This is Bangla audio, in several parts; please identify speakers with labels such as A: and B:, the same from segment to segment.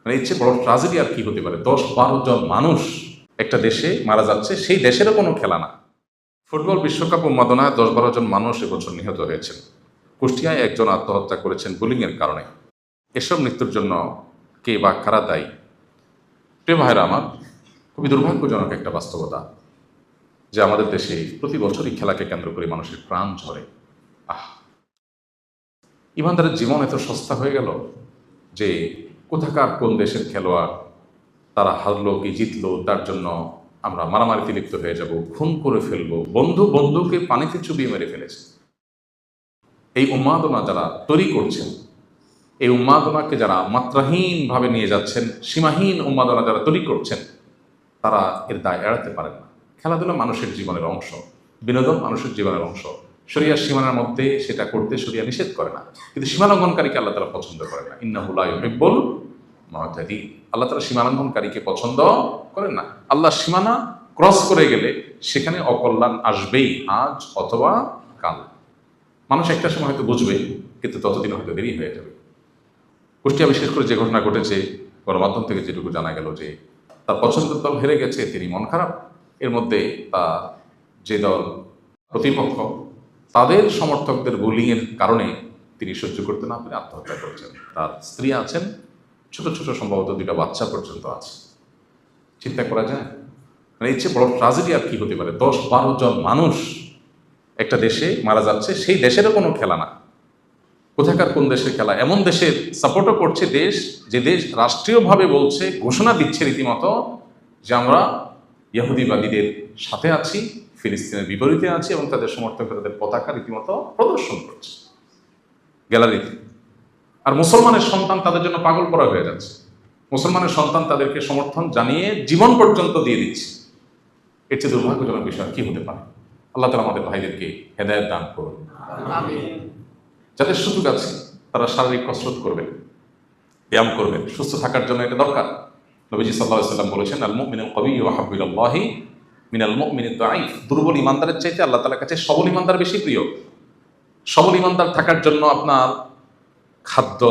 A: মানে এর চেয়ে বড় ট্রাজেডি আর কি হতে পারে? 10-12 জন মানুষ একটা দেশে মারা যাচ্ছে, সেই দেশেরও কোনো খেলা না। ফুটবল বিশ্বকাপ উন্মাদনায় 10-12 জন মানুষ এবছর নিহত হয়েছেন। কুষ্টিয়ায় একজন আত্মহত্যা করেছেন বুলিংয়ের কারণে। এসব মৃত্যুর জন্য কে বা কারা দায়ী? প্রিয় ভাইরা আমার, খুবই দুর্ভাগ্যজনক একটা বাস্তবতা যে আমাদের দেশে প্রতি বছরই খেলাকে কেন্দ্র করে মানুষের প্রাণ ঝরে। ইমানদারের জীবন এত সস্তা হয়ে গেল যে কোথাকার কোন দেশের খেলোয়াড় তারা হারলো কি জিতলো তার জন্য আমরা মারামারিতে লিপ্ত হয়ে যাব, খুন করে ফেলবো, বন্ধুকে পানিতে চুবিয়ে মেরে ফেলেছে। এই উন্মাদনা যারা তৈরি করছেন, এই উন্মাদনাকে যারা মাত্রাহীনভাবে নিয়ে যাচ্ছেন, সীমাহীন উন্মাদনা যারা তৈরি করছেন, তারা এর দায় এড়াতে পারেন না। খেলাধুলা মানুষের জীবনের অংশ, বিনোদন মানুষের জীবনের অংশ। শরিয়ার সীমানার মধ্যে সেটা করতে শরিয়া নিষেধ করে না, কিন্তু সীমালঙ্ঘনকারীকে আল্লাহ তাআলা পছন্দ করে না। ইন্নাহু লা ইউহিব্বুল মুআতাদিন। আল্লাহ তাআলা সীমালঙ্ঘনকারীকে পছন্দ করেন না। আল্লাহ সীমানা ক্রস করে গেলে সেখানে অকল্যাণ আসবেই, আজ অথবা কাল। মানুষ একটা সময় হয়তো বুঝবে, কিন্তু ততদিন হয়তো দেরি হয়ে যাবে। কুষ্টিয়া বিশেষ করে যে ঘটনা ঘটেছে, গণমাধ্যম থেকে যেটুকু জানা গেল যে তার পছন্দের দল হেরে গেছে, তিনি মন খারাপ। এর মধ্যে তার যে দল প্রতিপক্ষ, তাদের সমর্থকদের বুলিংয়ের কারণে তিনি সহ্য করতে না পেরে আত্মহত্যা করেছেন। তার স্ত্রী আছেন, ছোট ছোট সম্ভবত 2টা বাচ্চা পর্যন্ত আছে। চিন্তা করা যায়? মানে এর চেয়ে বড় ট্রাজেডি আর কি হতে পারে? 10-12 জন মানুষ একটা দেশে মারা যাচ্ছে, সেই দেশেরও কোনো খেলা না। কোথাকার কোন দেশের খেলা? এমন দেশের সাপোর্টও করছে দেশ, যে দেশ রাষ্ট্রীয়ভাবে বলছে, ঘোষণা দিচ্ছে রীতিমতো যে আমরা ইহুদিবাদীদের সাথে আছি, ফিলিস্তিনের বিপরীতে আছি, এবং তাদের সমর্থকরা তাদের পতাকা রীতিমতো প্রদর্শন করছে গ্যালারিতে। আর মুসলমানের সন্তান তাদের জন্য পাগল করা হয়ে যাচ্ছে। মুসলমানের সন্তান তাদেরকে সমর্থন জানিয়ে জীবন পর্যন্ত দিয়ে দিচ্ছে। এর চেয়ে দুর্ভাগ্যজনক বিষয় কি হতে পারে? আল্লাহ তাআলা আমাদের ভাইদেরকে হেদায়েত দান করুন। যাদের সুযোগ আছে তারা শারীরিক কসরত করবেন, ব্যায়াম করবেন, সুস্থ থাকার জন্য এটা দরকার। নবীজি সাল্লাল্লাহু আলাইহি ওয়াসাল্লাম বলেছেন, আল মুমিনুল কবিয়্যু আহাব্বু ইলাল্লাহি মিনাল মুমিনিদ দাঈফ। দুর্বল ইমানদারের চাইতে আল্লাহ তাআলার কাছে সবল ইমানদার বেশি প্রিয়। সবল ইমানদার থাকার জন্য আপনার খাদ্য,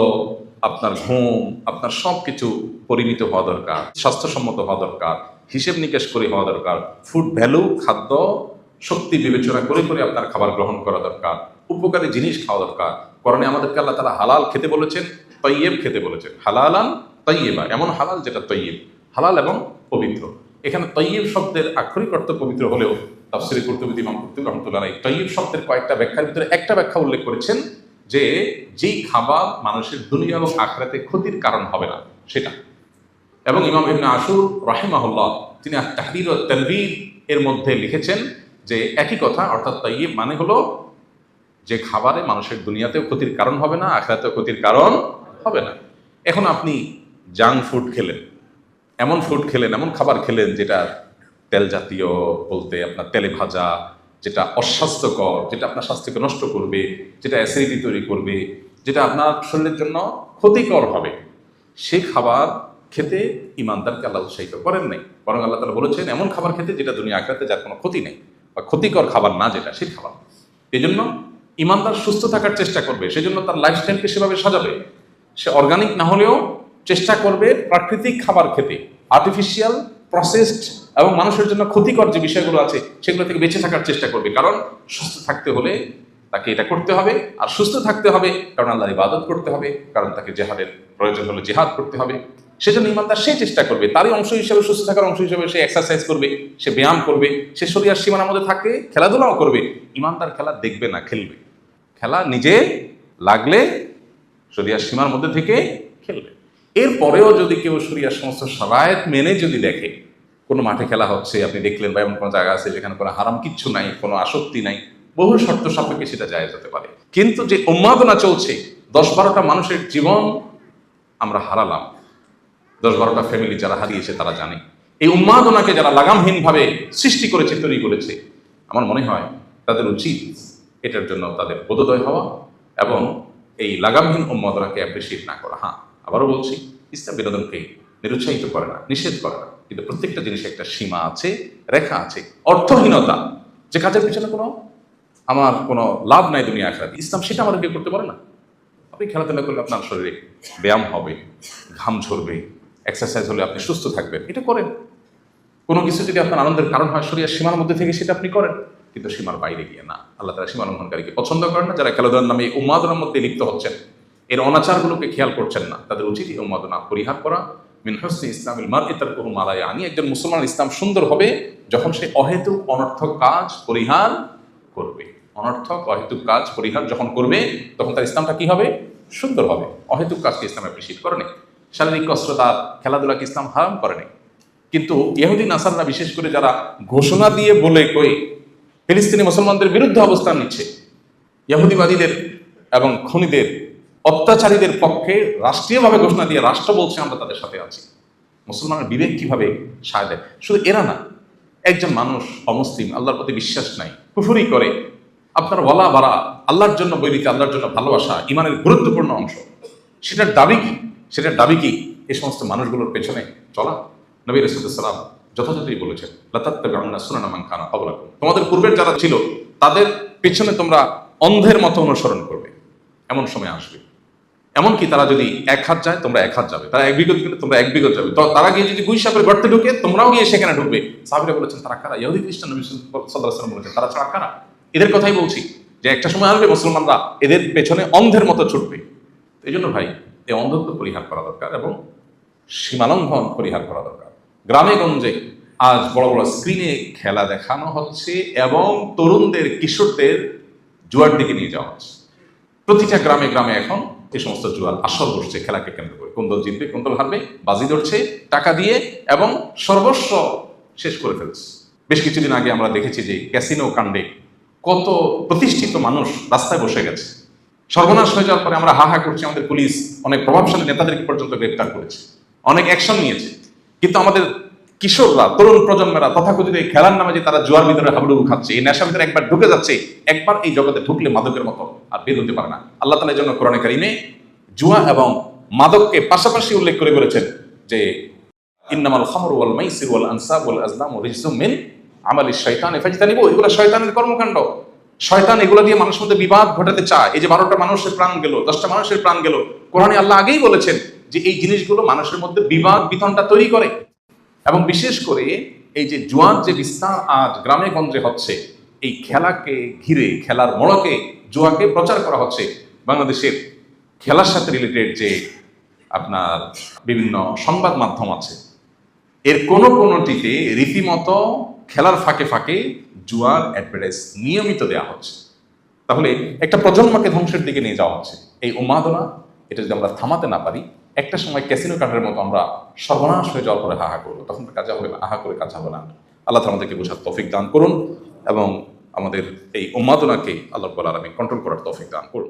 A: আপনার ঘুম, আপনার সব কিছু পরিমিত হওয়া দরকার, স্বাস্থ্যসম্মত হওয়া দরকার, হিসেব নিকেশ করে হওয়া দরকার। ফুড ভ্যালু, খাদ্য শক্তি বিবেচনা করে করে আপনার খাবার গ্রহণ করা দরকার, উপকারী জিনিস খাওয়া দরকার। কারণে আমাদেরকে আল্লাহ তাআলা হালাল খেতে বলেছেন, তয়্যিব খেতে বলেছেন। হালালান তয়্যিবা, এমন হালাল যেটা তয়্যিব, হালাল এবং পবিত্র। এখানে তয়্যিব শব্দের আক্ষরিক অর্থ পবিত্র হলেও তাফসীরে কুরতুবী ইমাম কুরতুবী রাহমাতুল্লাহ আলাইহি তয়্যিব শব্দের কয়েকটা ব্যাখ্যার ভিতরে একটা ব্যাখ্যা উল্লেখ করেছেন যে যেই খাবার মানুষের দুনিয়া এবং আখিরাতে ক্ষতির কারণ হবে না সেটা। এবং ইমাম ইবনে আশুর রাহিমাহুল্লাহ তিনি তাহরীর ও তানবীর এর মধ্যে লিখেছেন যে একই কথা, অর্থাৎ তাইয়্যিব মানে হলো যে খাবারে মানুষের দুনিয়াতেও ক্ষতির কারণ হবে না, আখিরাতেও ক্ষতির কারণ হবে না। এখন আপনি জাঙ্ক ফুড খেলেন, এমন ফুড খেলেন, এমন খাবার খেলেন যেটা তেল জাতীয়, বলতে আপনার তেলে ভাজা, যেটা অস্বাস্থ্যকর, যেটা আপনার স্বাস্থ্যকে নষ্ট করবে, যেটা অ্যাসিডিটি তৈরি করবে, যেটা আপনার শরীরের জন্য ক্ষতিকর হবে, সেই খাবার খেতে ইমানদারকে আল্লাহ উৎসাহিত করেন নাই। বরং আল্লাহ তাআলা বলেছেন এমন খাবার খেতে যেটা দুনিয়া আখিরাতে যার কোনো ক্ষতি নেই, বা ক্ষতিকর খাবার না যেটা, সেই খাবার। এই জন্য ইমানদার সুস্থ থাকার চেষ্টা করবে, সেজন্য তার লাইফস্টাইলকে সেভাবে সাজাবে। সে অর্গানিক না হলেও চেষ্টা করবে প্রাকৃতিক খাবার খেতে। আর্টিফিশিয়াল, প্রসেসড এবং মানুষের জন্য ক্ষতিকর যে বিষয়গুলো আছে সেগুলো থেকে বেঁচে থাকার চেষ্টা করবে। কারণ সুস্থ থাকতে হলে তাকে এটা করতে হবে, আর সুস্থ থাকতে হবে কারণ আল্লাহর ইবাদত করতে হবে, কারণ তাকে জিহাদের প্রয়োজন হলে জিহাদ করতে হবে। সেজন্য ইমানদার সে চেষ্টা করবে, তারই অংশ হিসেবে, সুস্থ থাকার অংশ হিসেবে সে এক্সারসাইজ করবে, সে ব্যায়াম করবে, সে শরীরের সীমানার মধ্যে থাকে, খেলাধুলাও করবে। ইমানদার খেলা দেখবে না, খেলবে। খেলা নিজে লাগলে শরিয়ার সীমার মধ্যে থেকে খেলবে। এরপরেও যদি কেউ শরিয়ার সমস্ত শারায়েত মেনে যদি দেখে কোনো মাঠে খেলা হচ্ছে, আপনি দেখলেন বা এমন কোনো জায়গা আছে যেখানে কোনো হারাম কিচ্ছু নাই, কোনো আসক্তি নাই, বহু শর্ত সাপেক্ষে সেটা জায়েজ হতে পারে। কিন্তু যে উন্মাদনা চলছে, 10-12টা মানুষের জীবন আমরা হারালাম, 10-12টা ফ্যামিলি যারা হারিয়েছে তারা জানে। এই উন্মাদনাকে যারা লাগামহীনভাবে সৃষ্টি করেছে, তৈরি করেছে, আমার মনে হয় তাদের উচিত এটার জন্য তাদের বোধোদয় হওয়া এবং এই লাগামহীন উন্মাদনাকে অ্যাপ্রিসিয়েট না করা। হ্যাঁ, আবারও বলছি, ইসলাম বিনোদনকে নিরুৎসাহিত করে না, নিষেধ করে না, কিন্তু প্রত্যেকটা জিনিসে একটা সীমা আছে, রেখা আছে। অর্থহীনতা, যে কাজের পিছনে আমার কোনো লাভ নাই দুনিয়া আখিরাতে, ইসলাম সেটা আমাদেরকে করতে পারে না। আপনি খেলাধুলা করলে আপনার শরীরে ব্যায়াম হবে, ঘাম ঝরবে, এক্সারসাইজ হলে আপনি সুস্থ থাকবেন, এটা করেন। কোনো কিছু যদি আপনার আনন্দের কারণ হয় শরীরের সীমার মধ্যে থেকে সেটা আপনি করেন, কিন্তু সীমার বাইরে গিয়ে না। আল্লাহ তাআলা সীমা লঙ্ঘনকারীকে পছন্দ করেন না। যারা খেলাধুলার নামে এই উন্মাদনার মধ্যে লিপ্ত হচ্ছেন, এর অনাচারগুলোকে খেয়াল করছেন না, তাদের উচিত এই উন্মাদনা পরিহার করা। মিন হুসনি ইসলামিল মারই তারকুহু মা লা ইয়ানি, একজন মুসলমান ইসলাম সুন্দর হবে যখন সে অহেতুক অনর্থক কাজ পরিহার করবে। অনর্থক অহেতুক কাজ পরিহার যখন করবে, তখন তার ইসলামটা কি হবে? সুন্দর হবে। অহেতুক কাজকে ইসলাম অ্যাপ্রিসিয়েট করে নেই। শারীরিক কসরত আর খেলাধুলাকে ইসলাম হারাম করে নেই। কিন্তু ইহুদি নাসাররা বিশেষ করে যারা ঘোষণা দিয়ে বলে কয়ে ফিলিস্তিনি মুসলমানদের বিরুদ্ধে অবস্থান নিচ্ছে, ইহুদিবাদীদের এবং খুনিদের অত্যাচারীদের পক্ষে রাষ্ট্রীয়ভাবে ঘোষণা দিয়ে রাষ্ট্র বলছে আমরা তাদের সাথে আছি, মুসলমানের বিবেক কিভাবে সায় দেয়? শুধু এরা না, একজন মানুষ অমুসলিম, আল্লাহর প্রতি বিশ্বাস নাই, কুফরি করে, আপনার ওয়ালা বারা, আল্লাহর জন্য বৈরিতা, আল্লাহর জন্য ভালোবাসা ইমানের গুরুত্বপূর্ণ অংশ, সেটার দাবি কি? সেটার দাবি কি এই সমস্ত মানুষগুলোর পেছনে চলা? নবী রাসূলুল্লাহ সাল্লাল্লাহু আলাইহি ওয়াসাল্লাম যথাযথই বলেছেন, লাতাত্তাবিউন্না সুনানা মান কানা ক্বাবলাকুম, তোমাদের পূর্বের যারা ছিল তাদের পেছনে তোমরা অন্ধের মতো অনুসরণ করবে। এমন সময় আসবে, এমনকি তারা যদি 1 হাত যায় তোমরা 1 হাত যাবে, তারা 1 বিঘত গেলে তোমরা 1 বিঘত যাবে, তো তারা গিয়ে যদি গুইসাপের গর্তে ঢুকে তোমরাও গিয়ে সেখানে ঢুকবে। সাহাবীরা বলেছেন তারা কারা? ইহুদি খ্রিস্টান। নবী সাল্লাল্লাহু আলাইহি ওয়াসাল্লাম বলেছেন তারা ছাড়া কারা? এদের কথাই বলছি যে একটা সময় আসবে মুসলমানরা এদের পেছনে অন্ধের মতো ছুটবে। এই জন্য ভাই, এই অন্ধত্ব পরিহার করা দরকার এবং সীমালঙ্ঘন পরিহার করা দরকার। গ্রামে গঞ্জে আজ বড় বড় স্ক্রিনে খেলা দেখানো হচ্ছে এবং তরুণদের, কিশোরদের জুয়ার দিকে নিয়ে যাওয়া হচ্ছে। প্রতিটা গ্রামে গ্রামে এখন এই সমস্ত জুয়ার আসর বসছে খেলাকে কেন্দ্র করে। কোন দল জিতবে, কোন দল হারবে, বাজি ধরছে টাকা দিয়ে এবং সর্বস্ব শেষ করে ফেলছে। বেশ কিছুদিন আগে আমরা দেখেছি যে ক্যাসিনো কাণ্ডে কত প্রতিষ্ঠিত মানুষ রাস্তায় বসে গেছে। সর্বনাশ হয়ে যাওয়ার পরে আমরা হা হা করছি, আমাদের পুলিশ অনেক প্রভাবশালী নেতাদেরকে পর্যন্ত গ্রেপ্তার করেছে, অনেক অ্যাকশন নিয়েছে। কিন্তু আমাদের কিশোররা, তরুণ প্রজন্মেরা তথাকথিত এই খেলার নামে যে তারা জুয়ার ভিতরে হাবুডুবু খাচ্ছে, এই নেশার ভিতরে একবার ঢুকে যাচ্ছে, একবার এই জগতে ঢুকলে মাদকের মতো আর বের হতে পারে না। আল্লাহ তাআলা এর জন্য কোরআনে কারিমে জুয়া এবং মাদককে পাশাপাশি উল্লেখ করে বলেছেন যে ইন্নামাল খামরু ওয়াল মাইসিরু ওয়াল আনসাবু ওয়াল আজলামু রিজসুম মিন আমালিশ শাইতানি ফাজতানিবু, এগুলো শয়তানের কর্মকাণ্ড। শয়তান এগুলো দিয়ে মানুষের মধ্যে বিবাদ ঘটাতে চায়। এই যে 12টা মানুষের প্রাণ গেল, 10টা মানুষের প্রাণ গেল, কোরআনে আল্লাহ আগেই বলেছেন যে এই জিনিসগুলো মানুষের মধ্যে বিবাদ বিতণ্ডা তৈরি করে। এবং বিশেষ করে এই যে জুয়ার যে বিস্তার আজ গ্রামে গঞ্জে হচ্ছে, এই খেলাকে ঘিরে, খেলার মোড়কে জুয়াকে প্রচার করা হচ্ছে। বাংলাদেশের খেলার সাথে রিলেটেড যে আপনার বিভিন্ন সংবাদ মাধ্যম আছে, এর কোনোটিতে রীতিমতো খেলার ফাঁকে ফাঁকে জুয়ার অ্যাডভার্টাইজ নিয়মিত দেওয়া হচ্ছে। তাহলে একটা প্রজন্মকে ধ্বংসের দিকে নিয়ে যাওয়া হচ্ছে। এই উন্মাদনা, এটা যদি আমরা থামাতে না পারি, একটা সময় ক্যাসিনো কাণ্ডের মতো আমরা সর্বনাশ হয়ে যাওয়ার পরে হাহা করবো, তখন কাজ হবে না, আহা করে কাজ হবে না। আল্লাহ তাআলা আমাদেরকে বোঝার তৌফিক দান করুন এবং আমাদের এই উন্মাদনাকে আল্লাহ রাব্বুল আলামিন কন্ট্রোল করার তৌফিক দান করুন।